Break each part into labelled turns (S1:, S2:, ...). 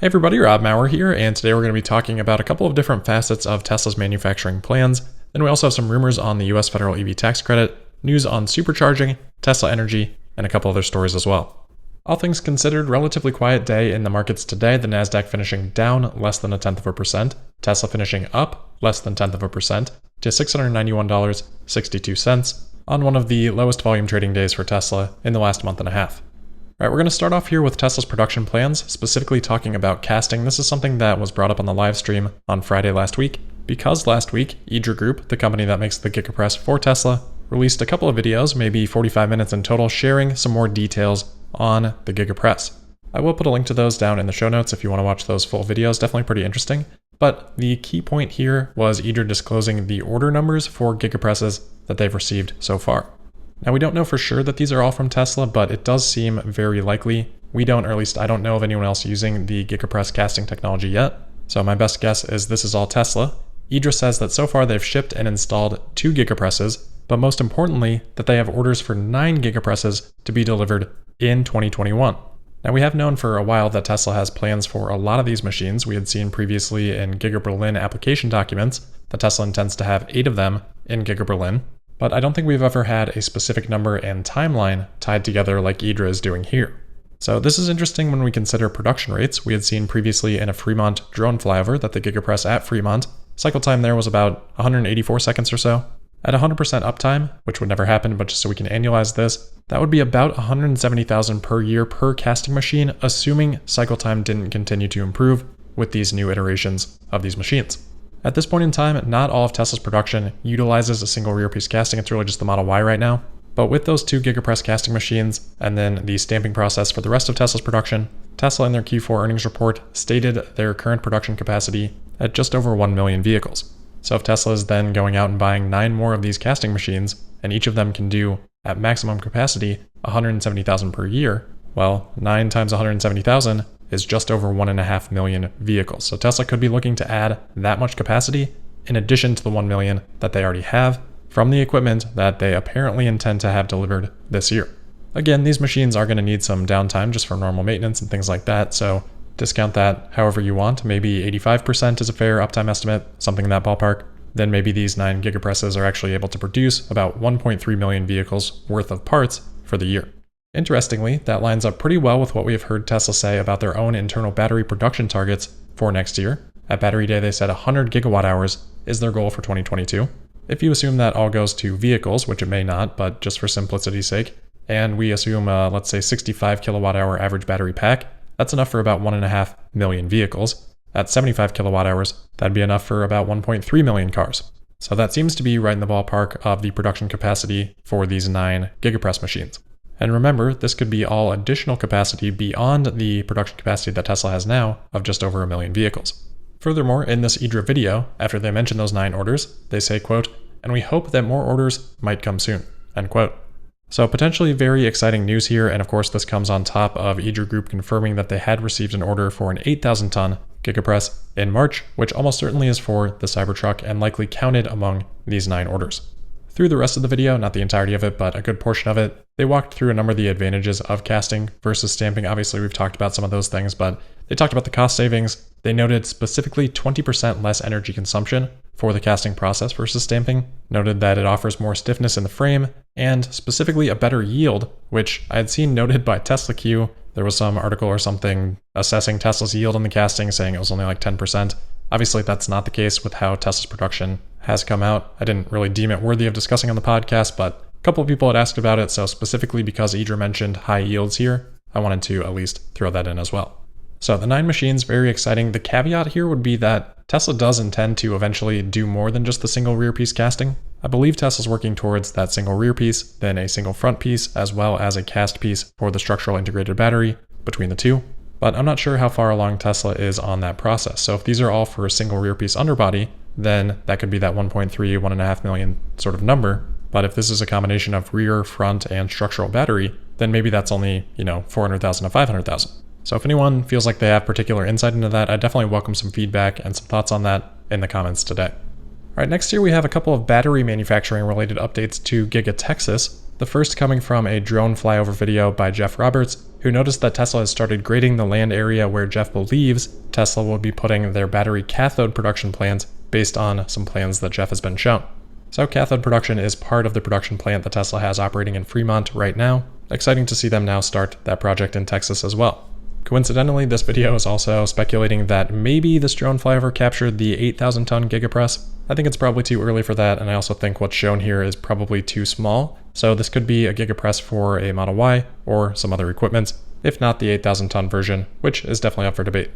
S1: Hey everybody, Rob Maurer here, and today we're going to be talking about a couple of different facets of Tesla's manufacturing plans. Then we also have some rumors on the US federal EV tax credit, news on supercharging, Tesla Energy, and a couple other stories as well. All things considered, relatively quiet day in the markets today, the Nasdaq finishing down less than 0.1%, Tesla finishing up less than 0.1% to $691.62 on one of the lowest volume trading days for Tesla in the last month and a half. All right, we're going to start off here with Tesla's production plans, specifically talking about casting. This is something that was brought up on the live stream on Friday last week, because last week, IDRA Group, the company that makes the Giga Press for Tesla, released a couple of videos, maybe 45 minutes in total, sharing some more details on the Giga Press. I will put a link to those down in the show notes if you want to watch those full videos, definitely pretty interesting. But the key point here was IDRA disclosing the order numbers for Giga Presses that they've received so far. Now, we don't know for sure that these are all from Tesla, but it does seem very likely. We don't, or at least I don't know of anyone else using the Giga Press casting technology yet. So my best guess is this is all Tesla. IDRA says that so far they've shipped and installed 2 Giga Presses, but most importantly, that they have orders for 9 Giga Presses to be delivered in 2021. Now, we have known for a while that Tesla has plans for a lot of these machines. We had seen previously in Giga Berlin application documents that Tesla intends to have 8 of them in Giga Berlin. But I don't think we've ever had a specific number and timeline tied together like IDRA is doing here. So this is interesting when we consider production rates. We had seen previously in a Fremont drone flyover that the Giga Press at Fremont, cycle time there was about 184 seconds or so. At 100% uptime, which would never happen, but just so we can annualize this, that would be about $170,000 per year per casting machine, assuming cycle time didn't continue to improve with these new iterations of these machines. At this point in time, not all of Tesla's production utilizes a single rear piece casting. It's really just the Model Y right now. But with those 2 Giga Press casting machines and then the stamping process for the rest of Tesla's production, Tesla in their Q4 earnings report stated their current production capacity at just over 1 million vehicles. So if Tesla is then going out and buying 9 more of these casting machines, and each of them can do, at maximum capacity, 170,000 per year, well, 9 times 170,000 is just over 1.5 million vehicles. So Tesla could be looking to add that much capacity in addition to the 1 million that they already have from the equipment that they apparently intend to have delivered this year. Again, these machines are going to need some downtime just for normal maintenance and things like that, so discount that however you want. Maybe 85% is a fair uptime estimate, something in that ballpark. Then maybe these 9 Giga Presses are actually able to produce about 1.3 million vehicles worth of parts for the year. Interestingly, that lines up pretty well with what we have heard Tesla say about their own internal battery production targets for next year. At Battery Day, they said 100 gigawatt hours is their goal for 2022. If you assume that all goes to vehicles, which it may not, but just for simplicity's sake, and we assume, let's say 65 kilowatt hour average battery pack, that's enough for about 1.5 million vehicles. At 75 kilowatt hours, that'd be enough for about 1.3 million cars. So that seems to be right in the ballpark of the production capacity for these 9 Giga Press machines. And remember, this could be all additional capacity beyond the production capacity that Tesla has now of just over 1 million vehicles. Furthermore, in this IDRA video, after they mention those 9 orders, they say, quote, "And we hope that more orders might come soon," end quote. So potentially very exciting news here, and of course this comes on top of IDRA Group confirming that they had received an order for an 8,000 ton Giga Press in March, which almost certainly is for the Cybertruck and likely counted among these 9 orders. Through the rest of the video, not the entirety of it, but a good portion of it, they walked through a number of the advantages of casting versus stamping. Obviously, we've talked about some of those things, but they talked about the cost savings. They noted specifically 20% less energy consumption for the casting process versus stamping, noted that it offers more stiffness in the frame, and specifically a better yield, which I had seen noted by Tesla Q. There was some article or something assessing Tesla's yield on the casting, saying it was only like 10%. Obviously, that's not the case with how Tesla's production has come out. I didn't really deem it worthy of discussing on the podcast, but a couple of people had asked about it, so specifically because IDRA mentioned high yields here, I wanted to at least throw that in as well. So the 9 machines, very exciting. The caveat here would be that Tesla does intend to eventually do more than just the single rear piece casting. I believe Tesla's working towards that single rear piece, then a single front piece, as well as a cast piece for the structural integrated battery between the 2. But I'm not sure how far along Tesla is on that process. So if these are all for a single rear piece underbody, then that could be that 1.3, 1.5 million sort of number. But if this is a combination of rear, front, and structural battery, then maybe that's only, 400,000 to 500,000. So if anyone feels like they have particular insight into that, I definitely welcome some feedback and some thoughts on that in the comments today. All right, next here we have a couple of battery manufacturing related updates to Giga Texas. The first coming from a drone flyover video by Jeff Roberts, who noticed that Tesla has started grading the land area where Jeff believes Tesla will be putting their battery cathode production plans based on some plans that Jeff has been shown. So cathode production is part of the production plant that Tesla has operating in Fremont right now. Exciting to see them now start that project in Texas as well. Coincidentally, this video is also speculating that maybe this drone flyover captured the 8,000-ton Giga Press. I think it's probably too early for that, and I also think what's shown here is probably too small. So this could be a Giga Press for a Model Y or some other equipment, if not the 8,000-ton version, which is definitely up for debate.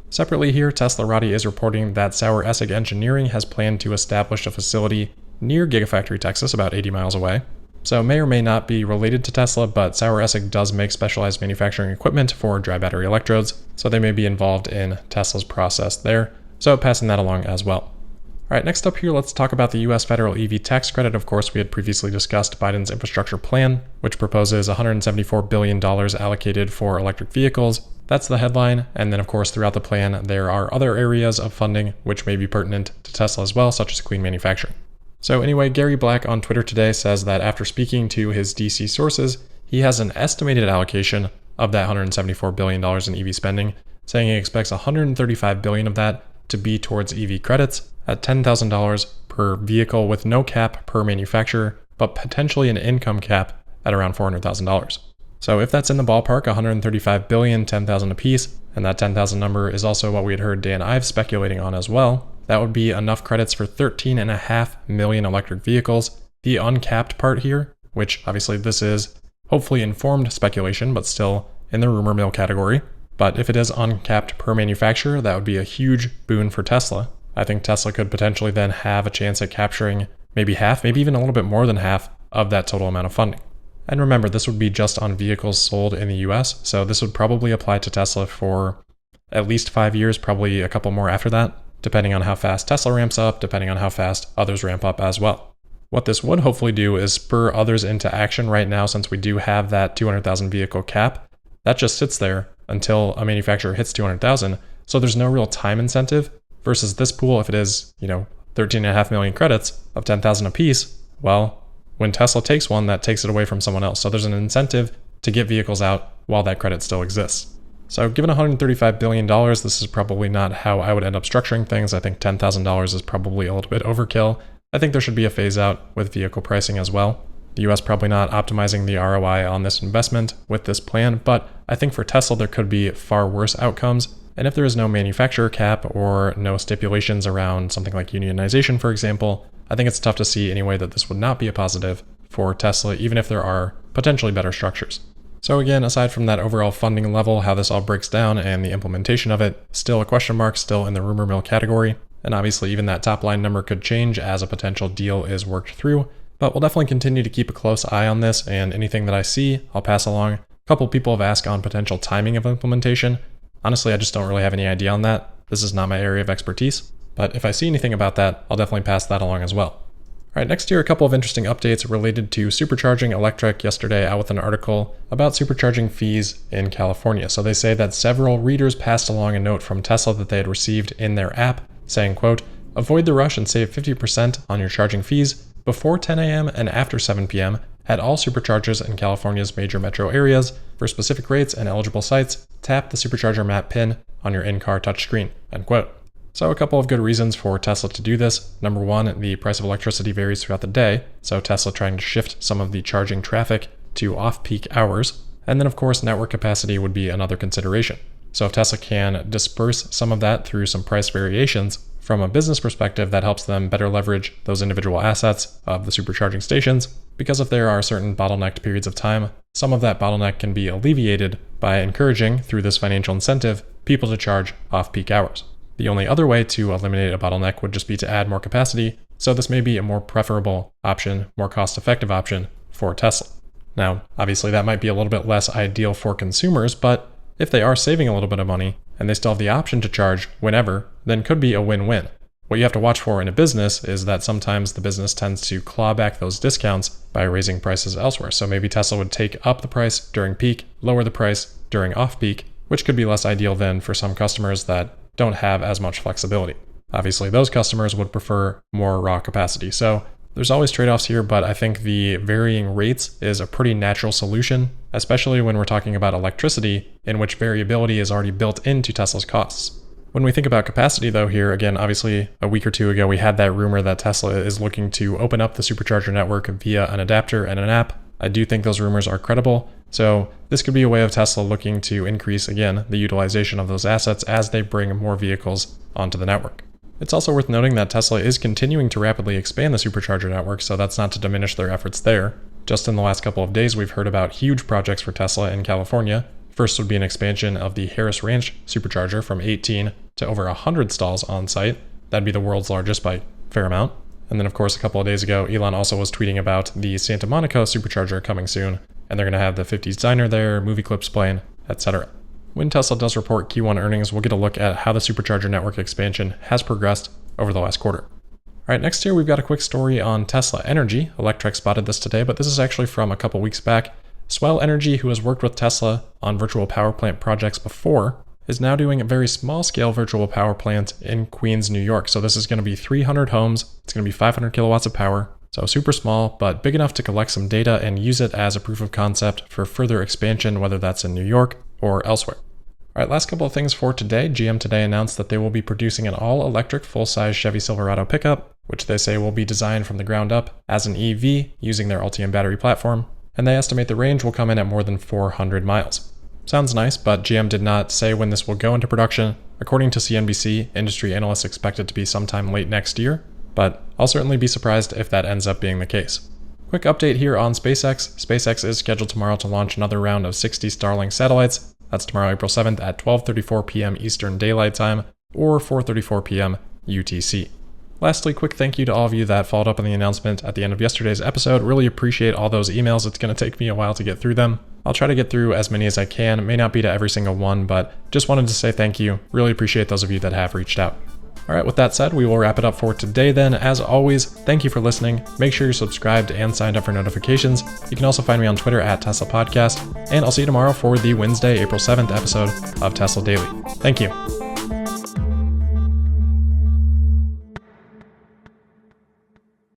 S1: Separately here, Teslarati is reporting that Sauer Essig Engineering has planned to establish a facility near Gigafactory, Texas, about 80 miles away. So may or may not be related to Tesla, but Sauer Essig does make specialized manufacturing equipment for dry battery electrodes, so they may be involved in Tesla's process there, so passing that along as well. Alright, next up here, let's talk about the US federal EV tax credit. Of course, we had previously discussed Biden's infrastructure plan, which proposes $174 billion allocated for electric vehicles. That's the headline, and then of course throughout the plan there are other areas of funding which may be pertinent to Tesla as well, such as clean manufacturing. So anyway, Gary Black on Twitter today says that after speaking to his DC sources, he has an estimated allocation of that $174 billion in EV spending, saying he expects $135 billion of that to be towards EV credits at $10,000 per vehicle with no cap per manufacturer, but potentially an income cap at around $400,000. So if that's in the ballpark, $135 billion, $10,000 apiece, and that $10,000 number is also what we had heard Dan Ives speculating on as well, that would be enough credits for 13.5 million electric vehicles. The uncapped part here, which obviously this is hopefully informed speculation, but still in the rumor mill category. But if it is uncapped per manufacturer, that would be a huge boon for Tesla. I think Tesla could potentially then have a chance at capturing maybe half, maybe even a little bit more than half of that total amount of funding. And remember, this would be just on vehicles sold in the US, so this would probably apply to Tesla for at least 5 years, probably a couple more after that, depending on how fast Tesla ramps up, depending on how fast others ramp up as well. What this would hopefully do is spur others into action right now, since we do have that 200,000 vehicle cap. That just sits there until a manufacturer hits 200,000, so there's no real time incentive, versus this pool, if it is, 13.5 million credits of 10,000 apiece, well, when Tesla takes one, that takes it away from someone else. So there's an incentive to get vehicles out while that credit still exists. So given $135 billion, this is probably not how I would end up structuring things. I think $10,000 is probably a little bit overkill. I think there should be a phase out with vehicle pricing as well. The US probably not optimizing the ROI on this investment with this plan, but I think for Tesla there could be far worse outcomes. And if there is no manufacturer cap or no stipulations around something like unionization, for example, I think it's tough to see anyway that this would not be a positive for Tesla, even if there are potentially better structures. So again, aside from that overall funding level, how this all breaks down and the implementation of it, still a question mark, still in the rumor mill category. And obviously even that top line number could change as a potential deal is worked through. But we'll definitely continue to keep a close eye on this, and anything that I see, I'll pass along. A couple people have asked on potential timing of implementation. Honestly, I just don't really have any idea on that. This is not my area of expertise. But if I see anything about that, I'll definitely pass that along as well. All right, next here, a couple of interesting updates related to Supercharging Electric. Yesterday, out with an article about supercharging fees in California. So they say that several readers passed along a note from Tesla that they had received in their app saying, quote, avoid the rush and save 50% on your charging fees before 10 a.m. and after 7 p.m. at all superchargers in California's major metro areas. For specific rates and eligible sites, tap the supercharger map pin on your in-car touchscreen, end quote. So a couple of good reasons for Tesla to do this. Number one, the price of electricity varies throughout the day, so Tesla trying to shift some of the charging traffic to off-peak hours. And then of course, network capacity would be another consideration. So if Tesla can disperse some of that through some price variations, from a business perspective, that helps them better leverage those individual assets of the supercharging stations, because if there are certain bottlenecked periods of time, some of that bottleneck can be alleviated by encouraging, through this financial incentive, people to charge off-peak hours. The only other way to eliminate a bottleneck would just be to add more capacity, so this may be a more preferable option, more cost-effective option for Tesla. Now, obviously that might be a little bit less ideal for consumers, but if they are saving a little bit of money and they still have the option to charge whenever, then could be a win-win. What you have to watch for in a business is that sometimes the business tends to claw back those discounts by raising prices elsewhere. So maybe Tesla would take up the price during peak, lower the price during off-peak, which could be less ideal than for some customers that don't have as much flexibility. Obviously, those customers would prefer more raw capacity. So There's always trade-offs here, but I think the varying rates is a pretty natural solution, especially when we're talking about electricity, in which variability is already built into Tesla's costs. When we think about capacity though here, again, obviously a week or two ago we had that rumor that Tesla is looking to open up the supercharger network via an adapter and an app. I do think those rumors are credible, so this could be a way of Tesla looking to increase, again, the utilization of those assets as they bring more vehicles onto the network. It's also worth noting that Tesla is continuing to rapidly expand the supercharger network, so that's not to diminish their efforts there. Just in the last couple of days, we've heard about huge projects for Tesla in California. First would be an expansion of the Harris Ranch supercharger from 18 to over 100 stalls on site. That'd be the world's largest by a fair amount. And then, of course, a couple of days ago, Elon also was tweeting about the Santa Monica supercharger coming soon, and they're going to have the 50s diner there, movie clips playing, etc. When Tesla does report Q1 earnings, we'll get a look at how the supercharger network expansion has progressed over the last quarter. All right, next here we've got a quick story on Tesla Energy. Electrek spotted this today, but this is actually from a couple weeks back. Swell Energy, who has worked with Tesla on virtual power plant projects before, is now doing a very small-scale virtual power plant in Queens, New York. So this is going to be 300 homes. It's going to be 500 kilowatts of power. So super small, but big enough to collect some data and use it as a proof of concept for further expansion, whether that's in New York or elsewhere. All right, last couple of things for today. GM today announced that they will be producing an all-electric full-size Chevy Silverado pickup, which they say will be designed from the ground up as an EV using their Ultium battery platform, and they estimate the range will come in at more than 400 miles. Sounds nice, but GM did not say when this will go into production. According to CNBC, industry analysts expect it to be sometime late next year, but I'll certainly be surprised if that ends up being the case. Quick update here on SpaceX. SpaceX is scheduled tomorrow to launch another round of 60 Starlink satellites. That's tomorrow, April 7th at 12:34 p.m. Eastern Daylight Time or 4:34 p.m. UTC. Lastly, quick thank you to all of you that followed up on the announcement at the end of yesterday's episode. Really appreciate all those emails. It's going to take me a while to get through them. I'll try to get through as many as I can. It may not be to every single one, but just wanted to say thank you. Really appreciate those of you that have reached out. All right, with that said, we will wrap it up for today then. As always, thank you for listening. Make sure you're subscribed and signed up for notifications. You can also find me on Twitter at Tesla Podcast, and I'll see you tomorrow for the Wednesday, April 7th episode of Tesla Daily. Thank you.